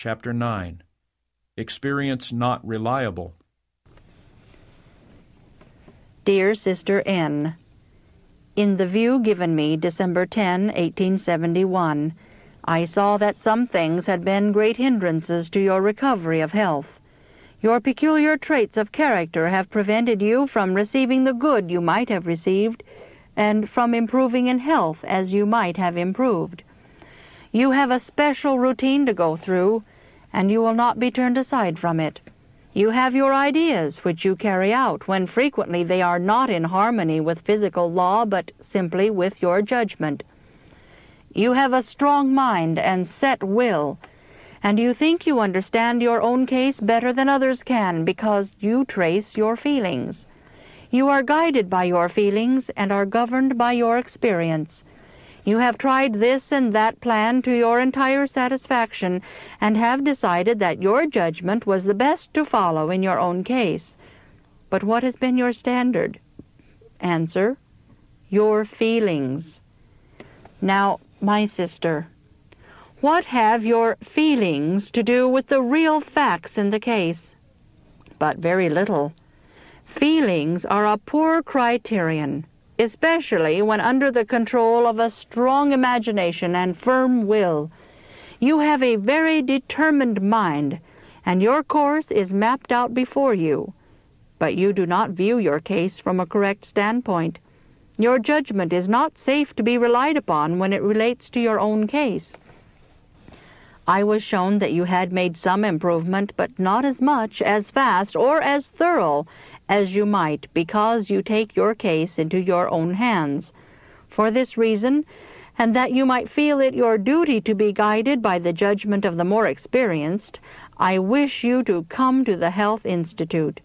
Chapter 9. Experience not reliable. Dear Sister N., in the view given me December 10, 1871, I saw that some things had been great hindrances to your recovery of health. Your peculiar traits of character have prevented you from receiving the good you might have received, and from improving in health as you might have improved. You have a special routine to go through, and you will not be turned aside from it. You have your ideas, which you carry out, when frequently they are not in harmony with physical law, but simply with your judgment. You have a strong mind and set will, and you think you understand your own case better than others can, because you trace your feelings. You are guided by your feelings and are governed by your experience. You have tried this and that plan to your entire satisfaction, and have decided that your judgment was the best to follow in your own case. But what has been your standard? Answer: your feelings. Now, my sister, what have your feelings to do with the real facts in the case? But very little. Feelings are a poor criterion, especially when under the control of a strong imagination and firm will. You have a very determined mind, and your course is mapped out before you. But you do not view your case from a correct standpoint. Your judgment is not safe to be relied upon when it relates to your own case. I was shown that you had made some improvement, but not as much, as fast, or as thorough as you might, because you take your case into your own hands. For this reason, and that you might feel it your duty to be guided by the judgment of the more experienced, I wish you to come to the Health Institute.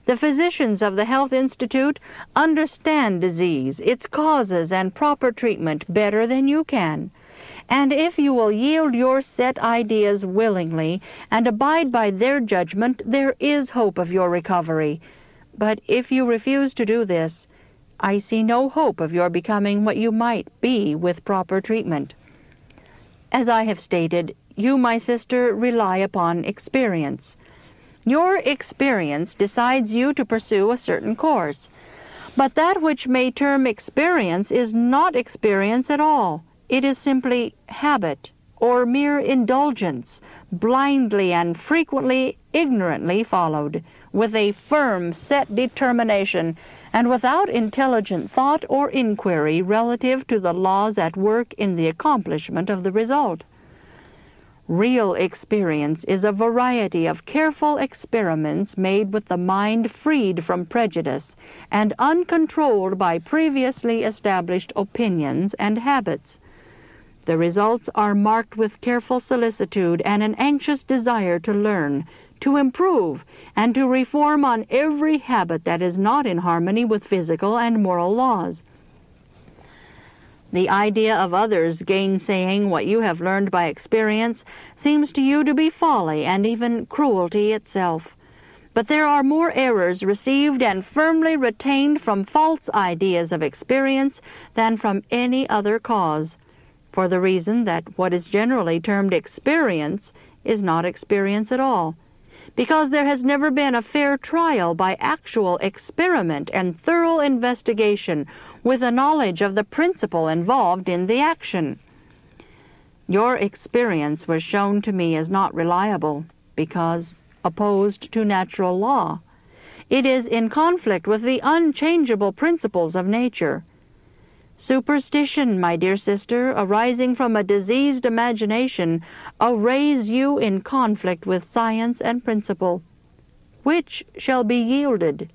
The physicians of the Health Institute understand disease, its causes, and proper treatment better than you can. And if you will yield your set ideas willingly and abide by their judgment, there is hope of your recovery. But if you refuse to do this, I see no hope of your becoming what you might be with proper treatment. As I have stated, you, my sister, rely upon experience. Your experience decides you to pursue a certain course. But that which may term experience is not experience at all. It is simply habit, or mere indulgence, blindly and frequently ignorantly followed, with a firm, set determination, and without intelligent thought or inquiry relative to the laws at work in the accomplishment of the result. Real experience is a variety of careful experiments made with the mind freed from prejudice and uncontrolled by previously established opinions and habits. The results are marked with careful solicitude and an anxious desire to learn, to improve, and to reform on every habit that is not in harmony with physical and moral laws. The idea of others gainsaying what you have learned by experience seems to you to be folly and even cruelty itself. But there are more errors received and firmly retained from false ideas of experience than from any other cause, for the reason that what is generally termed experience is not experience at all, because there has never been a fair trial by actual experiment and thorough investigation with a knowledge of the principle involved in the action. Your experience was shown to me as not reliable, because opposed to natural law. It is in conflict with the unchangeable principles of nature. Superstition, my dear sister, arising from a diseased imagination, arrays you in conflict with science and principle. Which shall be yielded?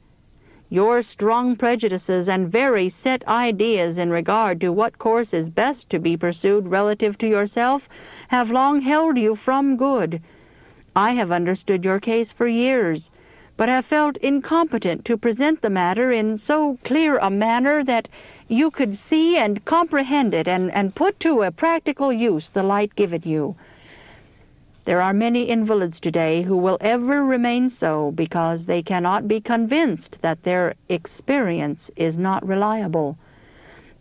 Your strong prejudices and very set ideas in regard to what course is best to be pursued relative to yourself have long held you from good. I have understood your case for years, but have felt incompetent to present the matter in so clear a manner that you could see and comprehend it and put to a practical use the light given you. There are many invalids today who will ever remain so because they cannot be convinced that their experience is not reliable.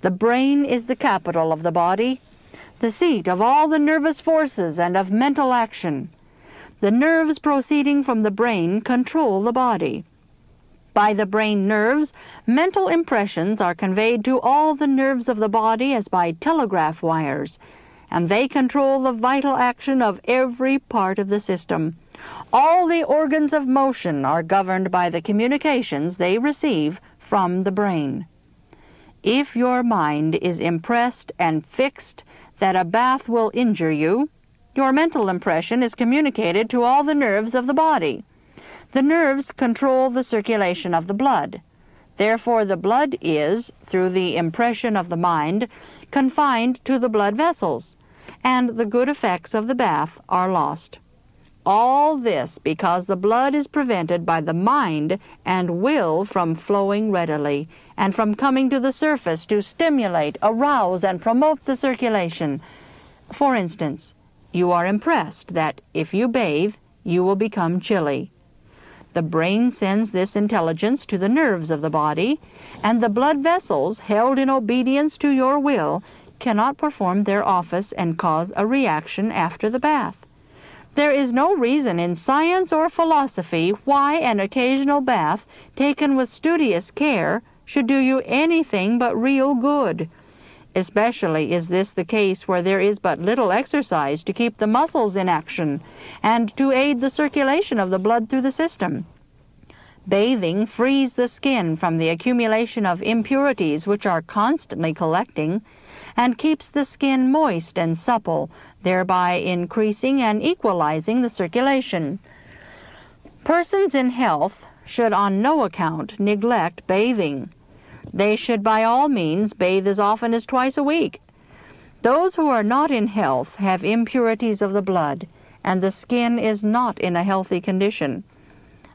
The brain is the capital of the body, the seat of all the nervous forces and of mental action. The nerves proceeding from the brain control the body. By the brain nerves, mental impressions are conveyed to all the nerves of the body as by telegraph wires, and they control the vital action of every part of the system. All the organs of motion are governed by the communications they receive from the brain. If your mind is impressed and fixed that a bath will injure you, your mental impression is communicated to all the nerves of the body. The nerves control the circulation of the blood. Therefore, the blood is, through the impression of the mind, confined to the blood vessels, and the good effects of the bath are lost. All this because the blood is prevented by the mind and will from flowing readily, and from coming to the surface to stimulate, arouse, and promote the circulation. For instance, you are impressed that if you bathe, you will become chilly. The brain sends this intelligence to the nerves of the body, and the blood vessels, held in obedience to your will, cannot perform their office and cause a reaction after the bath. There is no reason in science or philosophy why an occasional bath, taken with studious care, should do you anything but real good. Especially is this the case where there is but little exercise to keep the muscles in action and to aid the circulation of the blood through the system. Bathing frees the skin from the accumulation of impurities which are constantly collecting, and keeps the skin moist and supple, thereby increasing and equalizing the circulation. Persons in health should on no account neglect bathing. They should by all means bathe as often as twice a week. Those who are not in health have impurities of the blood, and the skin is not in a healthy condition.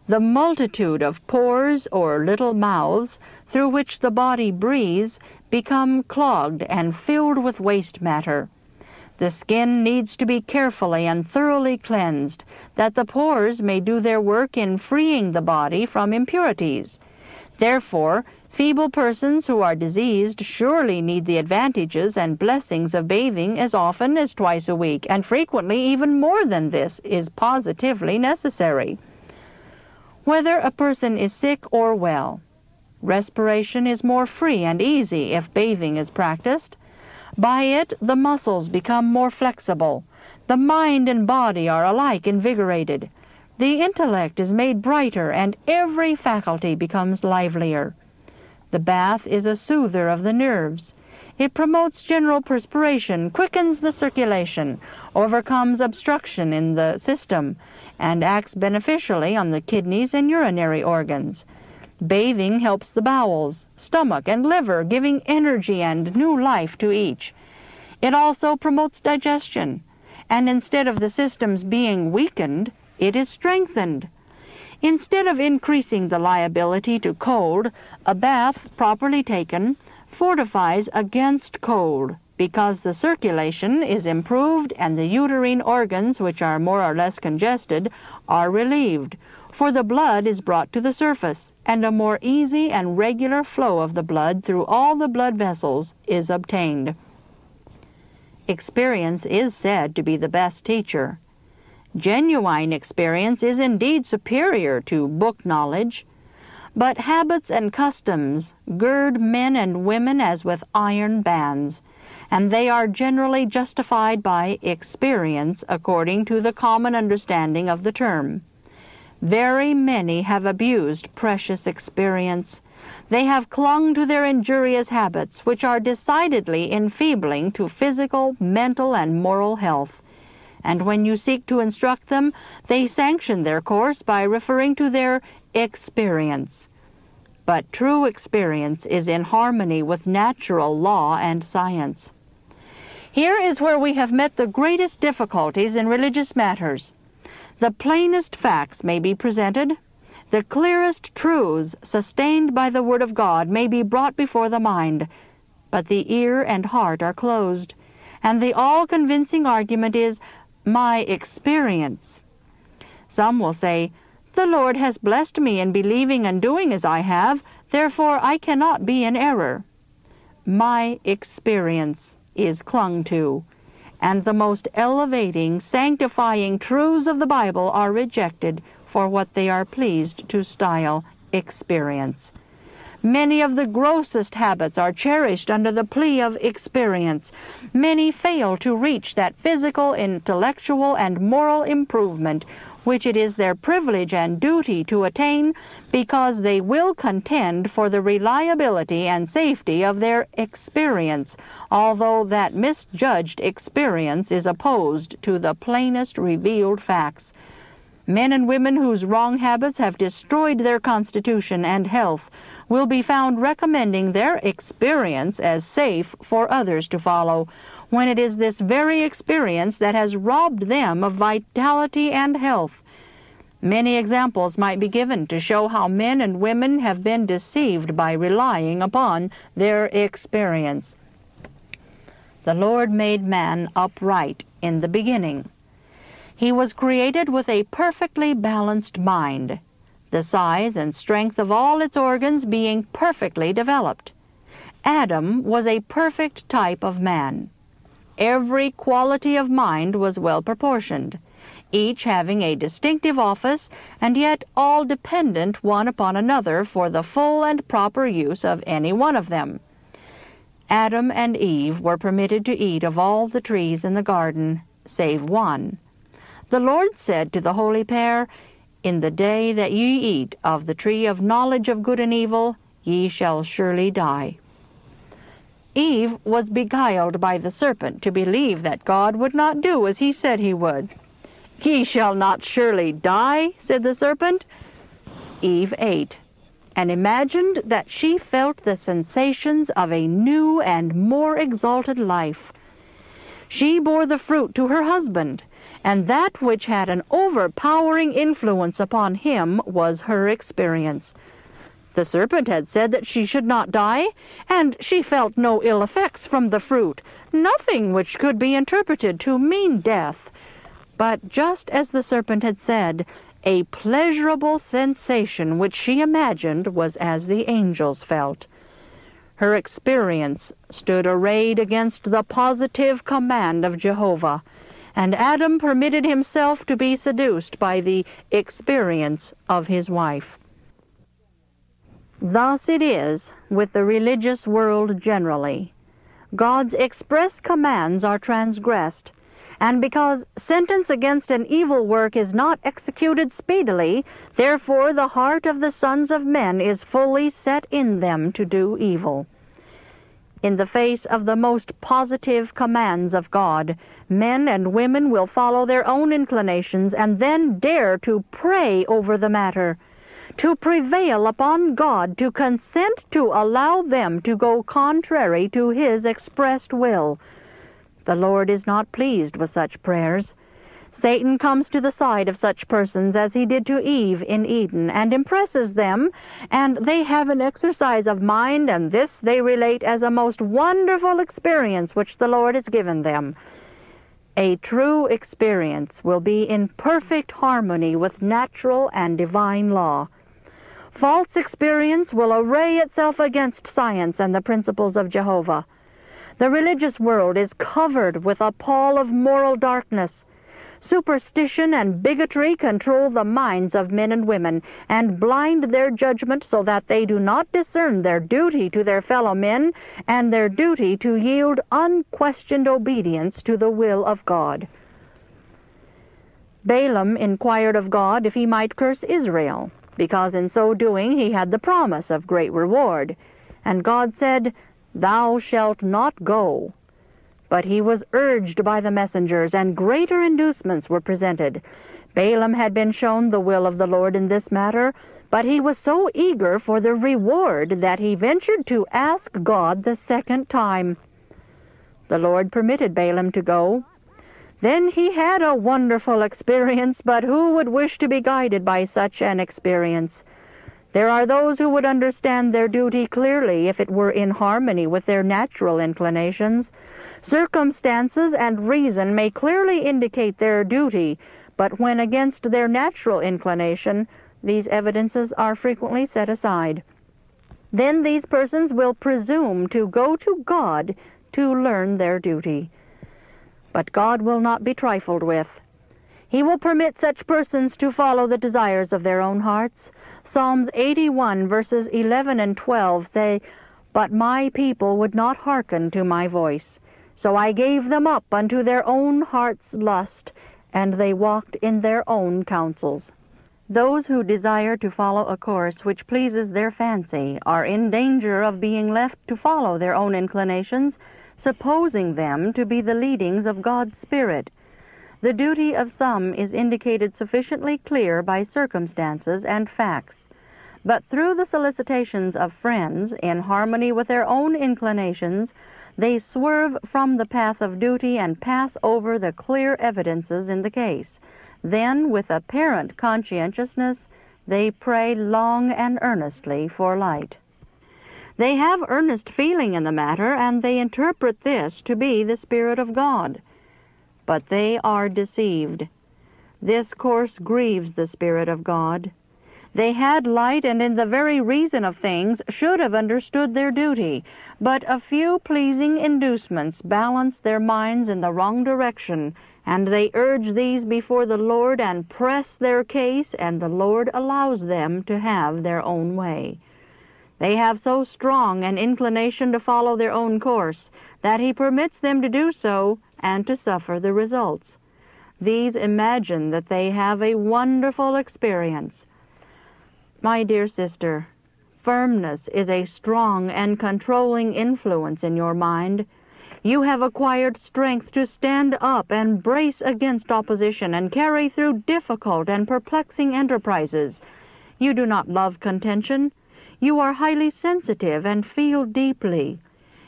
The multitude of pores or little mouths through which the body breathes become clogged and filled with waste matter. The skin needs to be carefully and thoroughly cleansed, that the pores may do their work in freeing the body from impurities. Therefore, feeble persons who are diseased surely need the advantages and blessings of bathing as often as twice a week, and frequently even more than this is positively necessary. Whether a person is sick or well, respiration is more free and easy if bathing is practiced. By it, the muscles become more flexible. The mind and body are alike invigorated. The intellect is made brighter, and every faculty becomes livelier. The bath is a soother of the nerves. It promotes general perspiration, quickens the circulation, overcomes obstruction in the system, and acts beneficially on the kidneys and urinary organs. Bathing helps the bowels, stomach, and liver, giving energy and new life to each. It also promotes digestion, and instead of the systems being weakened, it is strengthened. Instead of increasing the liability to cold, a bath, properly taken, fortifies against cold, because the circulation is improved and the uterine organs, which are more or less congested, are relieved, for the blood is brought to the surface, and a more easy and regular flow of the blood through all the blood vessels is obtained. Experience is said to be the best teacher. Genuine experience is indeed superior to book knowledge, but habits and customs gird men and women as with iron bands, and they are generally justified by experience according to the common understanding of the term. Very many have abused precious experience. They have clung to their injurious habits, which are decidedly enfeebling to physical, mental, and moral health. And when you seek to instruct them, they sanction their course by referring to their experience. But true experience is in harmony with natural law and science. Here is where we have met the greatest difficulties in religious matters. The plainest facts may be presented, the clearest truths sustained by the Word of God may be brought before the mind, but the ear and heart are closed, and the all-convincing argument is, my experience. Some will say, the Lord has blessed me in believing and doing as I have, therefore I cannot be in error. My experience is clung to, and the most elevating, sanctifying truths of the Bible are rejected for what they are pleased to style experience. Many of the grossest habits are cherished under the plea of experience. Many fail to reach that physical, intellectual, and moral improvement which it is their privilege and duty to attain, because they will contend for the reliability and safety of their experience, although that misjudged experience is opposed to the plainest revealed facts. Men and women whose wrong habits have destroyed their constitution and health will be found recommending their experience as safe for others to follow, when it is this very experience that has robbed them of vitality and health. Many examples might be given to show how men and women have been deceived by relying upon their experience. The Lord made man upright in the beginning. He was created with a perfectly balanced mind, the size and strength of all its organs being perfectly developed. Adam was a perfect type of man. Every quality of mind was well proportioned, each having a distinctive office, and yet all dependent one upon another for the full and proper use of any one of them. Adam and Eve were permitted to eat of all the trees in the garden, save one. The Lord said to the holy pair, "In the day that ye eat of the tree of knowledge of good and evil, ye shall surely die." Eve was beguiled by the serpent to believe that God would not do as he said he would. "Ye shall not surely die," said the serpent. Eve ate, and imagined that she felt the sensations of a new and more exalted life. She bore the fruit to her husband, and that which had an overpowering influence upon him was her experience. The serpent had said that she should not die, and she felt no ill effects from the fruit, nothing which could be interpreted to mean death. But just as the serpent had said, a pleasurable sensation which she imagined was as the angels felt. Her experience stood arrayed against the positive command of Jehovah, and Adam permitted himself to be seduced by the experience of his wife. Thus it is with the religious world generally. God's express commands are transgressed, and because sentence against an evil work is not executed speedily, therefore the heart of the sons of men is fully set in them to do evil. In the face of the most positive commands of God, men and women will follow their own inclinations and then dare to pray over the matter, to prevail upon God to consent to allow them to go contrary to His expressed will. The Lord is not pleased with such prayers. Satan comes to the side of such persons as he did to Eve in Eden, and impresses them, and they have an exercise of mind, and this they relate as a most wonderful experience which the Lord has given them. A true experience will be in perfect harmony with natural and divine law. False experience will array itself against science and the principles of Jehovah. The religious world is covered with a pall of moral darkness. Superstition and bigotry control the minds of men and women, and blind their judgment so that they do not discern their duty to their fellow men and their duty to yield unquestioned obedience to the will of God. Balaam inquired of God if he might curse Israel, because in so doing he had the promise of great reward. And God said, "Thou shalt not go." But he was urged by the messengers, and greater inducements were presented. Balaam had been shown the will of the Lord in this matter, but he was so eager for the reward that he ventured to ask God the second time. The Lord permitted Balaam to go. Then he had a wonderful experience, but who would wish to be guided by such an experience? There are those who would understand their duty clearly if it were in harmony with their natural inclinations. Circumstances and reason may clearly indicate their duty, but when against their natural inclination, these evidences are frequently set aside. Then these persons will presume to go to God to learn their duty. But God will not be trifled with. He will permit such persons to follow the desires of their own hearts. Psalms 81 verses 11 and 12 say, "But my people would not hearken to my voice. So I gave them up unto their own heart's lust, and they walked in their own counsels." Those who desire to follow a course which pleases their fancy are in danger of being left to follow their own inclinations, supposing them to be the leadings of God's Spirit. The duty of some is indicated sufficiently clear by circumstances and facts, but through the solicitations of friends, in harmony with their own inclinations, they swerve from the path of duty and pass over the clear evidences in the case. Then, with apparent conscientiousness, they pray long and earnestly for light. They have earnest feeling in the matter, and they interpret this to be the Spirit of God. But they are deceived. This course grieves the Spirit of God. They had light, and in the very reason of things should have understood their duty, but a few pleasing inducements balance their minds in the wrong direction, and they urge these before the Lord and press their case, and the Lord allows them to have their own way. They have so strong an inclination to follow their own course that He permits them to do so and to suffer the results. These imagine that they have a wonderful experience. My dear sister, firmness is a strong and controlling influence in your mind. You have acquired strength to stand up and brace against opposition and carry through difficult and perplexing enterprises. You do not love contention. You are highly sensitive and feel deeply.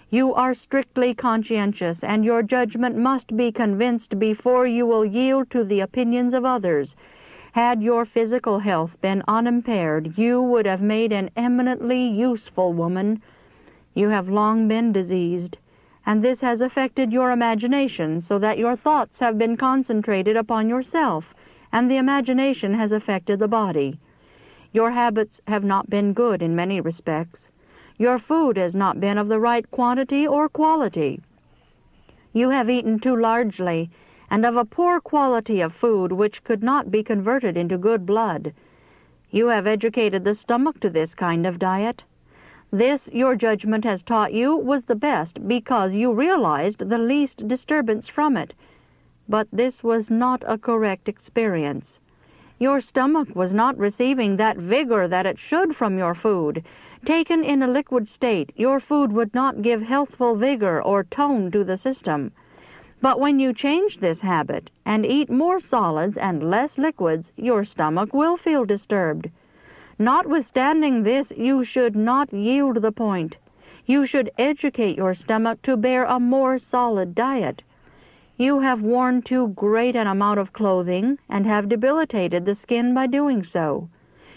You are strictly conscientious, and your judgment must be convinced before you will yield to the opinions of others. Had your physical health been unimpaired, you would have made an eminently useful woman. You have long been diseased, and this has affected your imagination, so that your thoughts have been concentrated upon yourself, and the imagination has affected the body. Your habits have not been good in many respects. Your food has not been of the right quantity or quality. You have eaten too largely, and of a poor quality of food which could not be converted into good blood. You have educated the stomach to this kind of diet. This, your judgment has taught you, was the best, because you realized the least disturbance from it. But this was not a correct experience. Your stomach was not receiving that vigor that it should from your food. Taken in a liquid state, your food would not give healthful vigor or tone to the system. But when you change this habit and eat more solids and less liquids, your stomach will feel disturbed. Notwithstanding this, you should not yield the point. You should educate your stomach to bear a more solid diet. You have worn too great an amount of clothing and have debilitated the skin by doing so.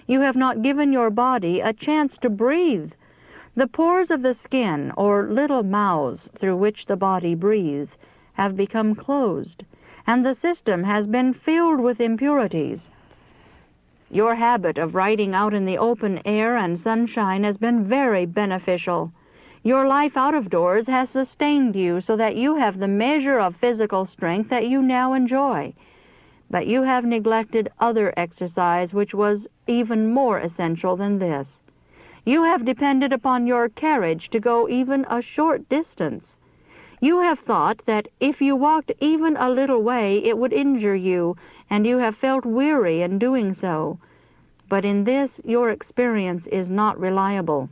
You have not given your body a chance to breathe. The pores of the skin, or little mouths through which the body breathes, have become closed, and the system has been filled with impurities. Your habit of riding out in the open air and sunshine has been very beneficial. Your life out of doors has sustained you so that you have the measure of physical strength that you now enjoy. But you have neglected other exercise which was even more essential than this. You have depended upon your carriage to go even a short distance. You have thought that if you walked even a little way it would injure you, and you have felt weary in doing so. But in this your experience is not reliable.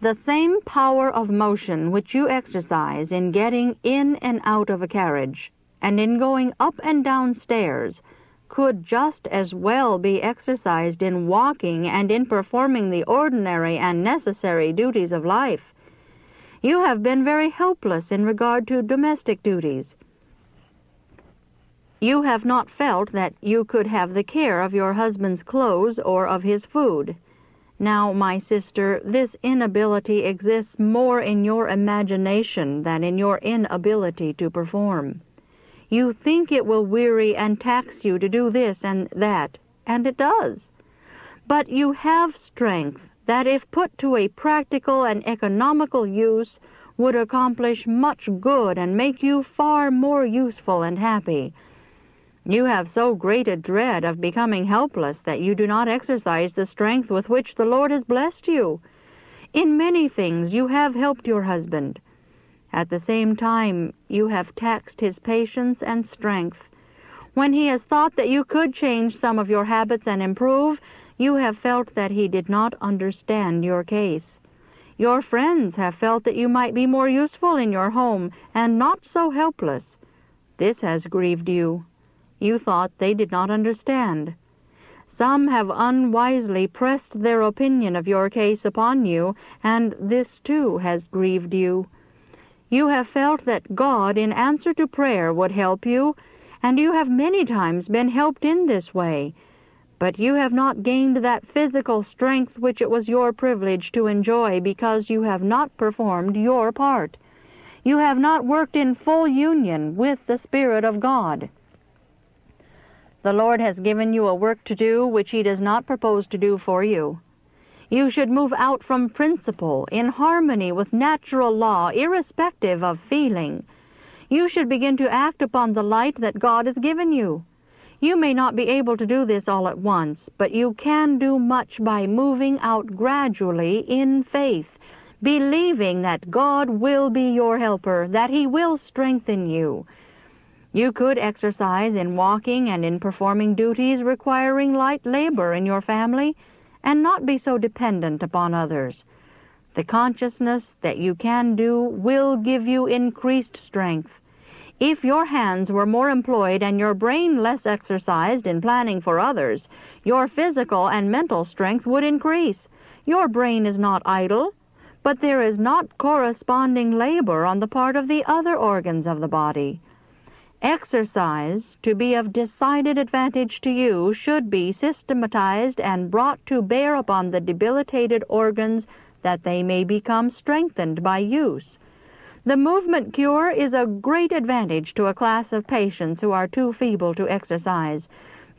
The same power of motion which you exercise in getting in and out of a carriage, and in going up and down stairs, could just as well be exercised in walking and in performing the ordinary and necessary duties of life. You have been very helpless in regard to domestic duties. You have not felt that you could have the care of your husband's clothes or of his food. Now, my sister, this inability exists more in your imagination than in your inability to perform. You think it will weary and tax you to do this and that, and it does. But you have strength that, if put to a practical and economical use, would accomplish much good and make you far more useful and happy. You have so great a dread of becoming helpless that you do not exercise the strength with which the Lord has blessed you. In many things you have helped your husband. At the same time, you have taxed his patience and strength. When he has thought that you could change some of your habits and improve, you have felt that he did not understand your case. Your friends have felt that you might be more useful in your home and not so helpless. This has grieved you. You thought they did not understand. Some have unwisely pressed their opinion of your case upon you, and this too has grieved you. You have felt that God, in answer to prayer, would help you, and you have many times been helped in this way. But you have not gained that physical strength which it was your privilege to enjoy because you have not performed your part. You have not worked in full union with the Spirit of God. The Lord has given you a work to do which He does not propose to do for you. You should move out from principle, in harmony with natural law, irrespective of feeling. You should begin to act upon the light that God has given you. You may not be able to do this all at once, but you can do much by moving out gradually in faith, believing that God will be your helper, that He will strengthen you. You could exercise in walking and in performing duties requiring light labor in your family, and not be so dependent upon others. The consciousness that you can do will give you increased strength. If your hands were more employed and your brain less exercised in planning for others, your physical and mental strength would increase. Your brain is not idle, but there is not corresponding labor on the part of the other organs of the body. Exercise, to be of decided advantage to you, should be systematized and brought to bear upon the debilitated organs that they may become strengthened by use. The movement cure is a great advantage to a class of patients who are too feeble to exercise,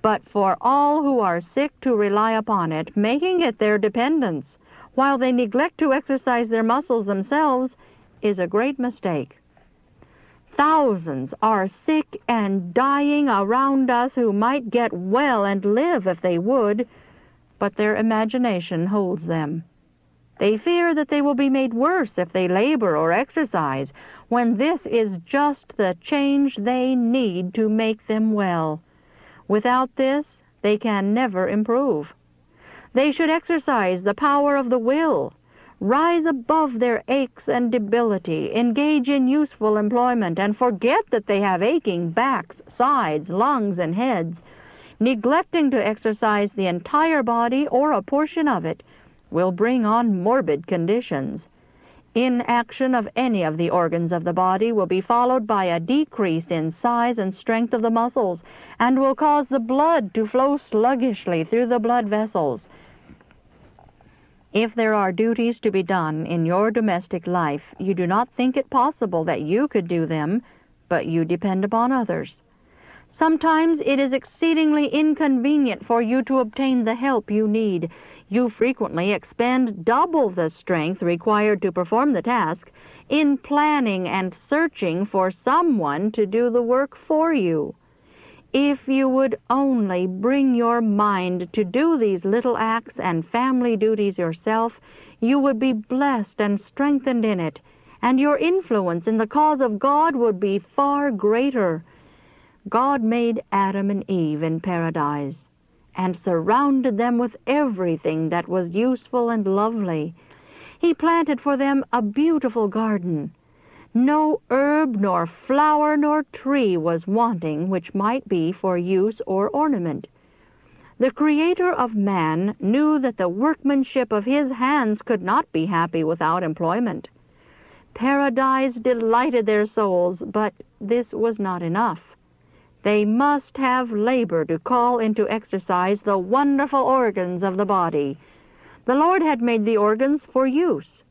but for all who are sick to rely upon it, making it their dependence, while they neglect to exercise their muscles themselves, is a great mistake. Thousands are sick and dying around us who might get well and live if they would, but their imagination holds them. They fear that they will be made worse if they labor or exercise, when this is just the change they need to make them well. Without this, they can never improve. They should exercise the power of the will, rise above their aches and debility, engage in useful employment, and forget that they have aching backs, sides, lungs, and heads. Neglecting to exercise the entire body or a portion of it will bring on morbid conditions. Inaction of any of the organs of the body will be followed by a decrease in size and strength of the muscles, and will cause the blood to flow sluggishly through the blood vessels. If there are duties to be done in your domestic life, you do not think it possible that you could do them, but you depend upon others. Sometimes it is exceedingly inconvenient for you to obtain the help you need. You frequently expend double the strength required to perform the task in planning and searching for someone to do the work for you. If you would only bring your mind to do these little acts and family duties yourself, you would be blessed and strengthened in it, and your influence in the cause of God would be far greater. God made Adam and Eve in paradise, and surrounded them with everything that was useful and lovely. He planted for them a beautiful garden. No herb, nor flower, nor tree was wanting which might be for use or ornament. The Creator of man knew that the workmanship of His hands could not be happy without employment. Paradise delighted their souls, but this was not enough. They must have labor to call into exercise the wonderful organs of the body. The Lord had made the organs for use.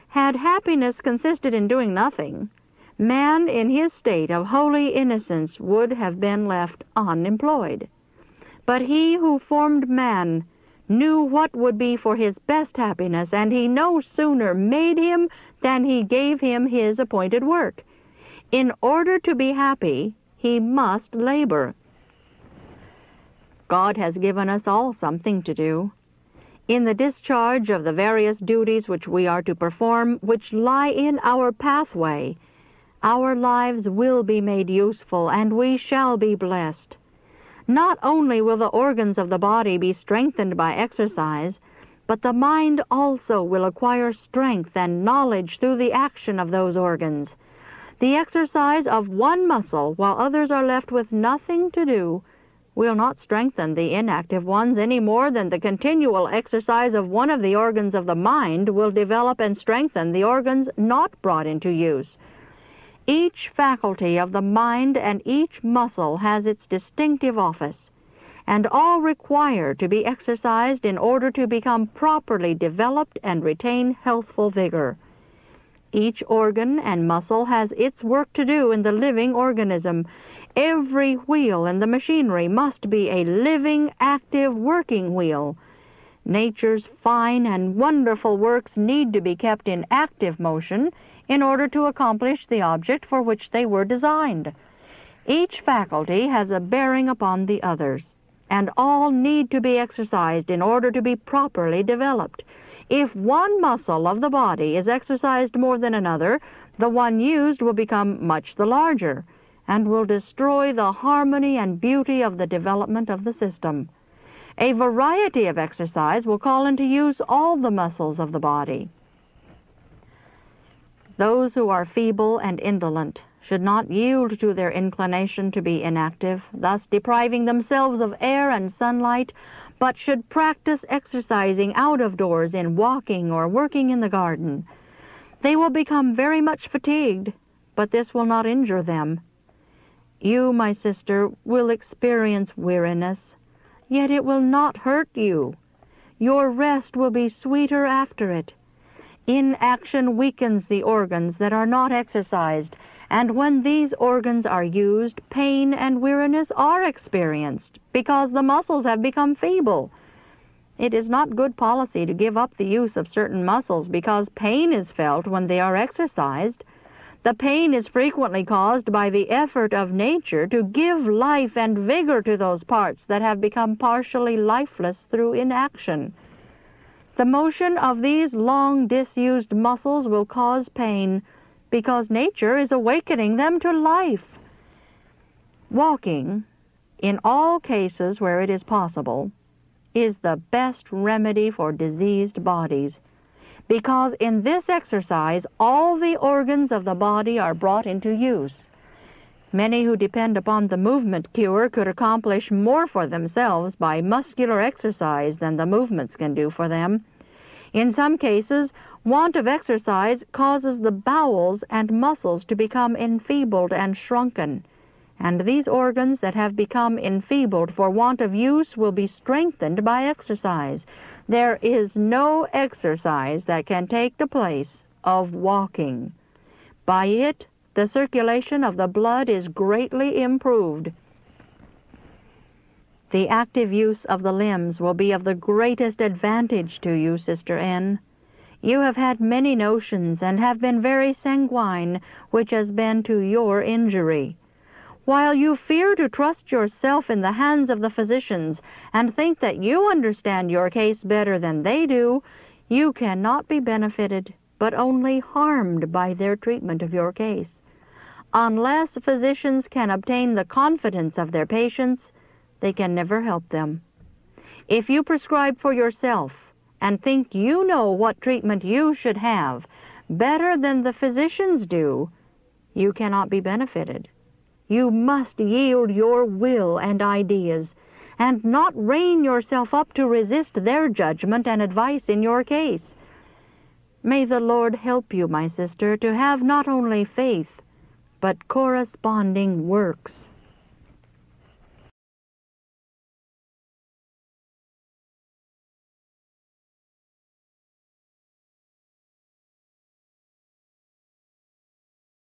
Had happiness consisted in doing nothing, man in his state of holy innocence would have been left unemployed. But He who formed man knew what would be for his best happiness, and He no sooner made him than he gave him his appointed work. In order to be happy, he must labor. God has given us all something to do. In the discharge of the various duties which we are to perform, which lie in our pathway, our lives will be made useful, and we shall be blessed. Not only will the organs of the body be strengthened by exercise, but the mind also will acquire strength and knowledge through the action of those organs. The exercise of one muscle, while others are left with nothing to do, will not strengthen the inactive ones any more than the continual exercise of one of the organs of the mind will develop and strengthen the organs not brought into use. Each faculty of the mind and each muscle has its distinctive office, and all require to be exercised in order to become properly developed and retain healthful vigor. Each organ and muscle has its work to do in the living organism. Every wheel in the machinery must be a living, active, working wheel. Nature's fine and wonderful works need to be kept in active motion in order to accomplish the object for which they were designed. Each faculty has a bearing upon the others, and all need to be exercised in order to be properly developed. If one muscle of the body is exercised more than another, the one used will become much the larger, and will destroy the harmony and beauty of the development of the system. A variety of exercise will call into use all the muscles of the body. Those who are feeble and indolent should not yield to their inclination to be inactive, thus depriving themselves of air and sunlight, but should practice exercising out of doors in walking or working in the garden. They will become very much fatigued, but this will not injure them. You, my sister, will experience weariness, yet it will not hurt you. Your rest will be sweeter after it. Inaction weakens the organs that are not exercised, and when these organs are used, pain and weariness are experienced because the muscles have become feeble. It is not good policy to give up the use of certain muscles because pain is felt when they are exercised. The pain is frequently caused by the effort of nature to give life and vigor to those parts that have become partially lifeless through inaction. The motion of these long disused muscles will cause pain because nature is awakening them to life. Walking, in all cases where it is possible, is the best remedy for diseased bodies, because in this exercise all the organs of the body are brought into use. Many who depend upon the movement cure could accomplish more for themselves by muscular exercise than the movements can do for them. In some cases, want of exercise causes the bowels and muscles to become enfeebled and shrunken, and these organs that have become enfeebled for want of use will be strengthened by exercise. There is no exercise that can take the place of walking. By it, the circulation of the blood is greatly improved. The active use of the limbs will be of the greatest advantage to you, Sister N. You have had many notions and have been very sanguine, which has been to your injury. While you fear to trust yourself in the hands of the physicians and think that you understand your case better than they do, you cannot be benefited, but only harmed by their treatment of your case. Unless physicians can obtain the confidence of their patients, they can never help them. If you prescribe for yourself and think you know what treatment you should have better than the physicians do, you cannot be benefited. You must yield your will and ideas, and not rein yourself up to resist their judgment and advice in your case. May the Lord help you, my sister, to have not only faith, but corresponding works.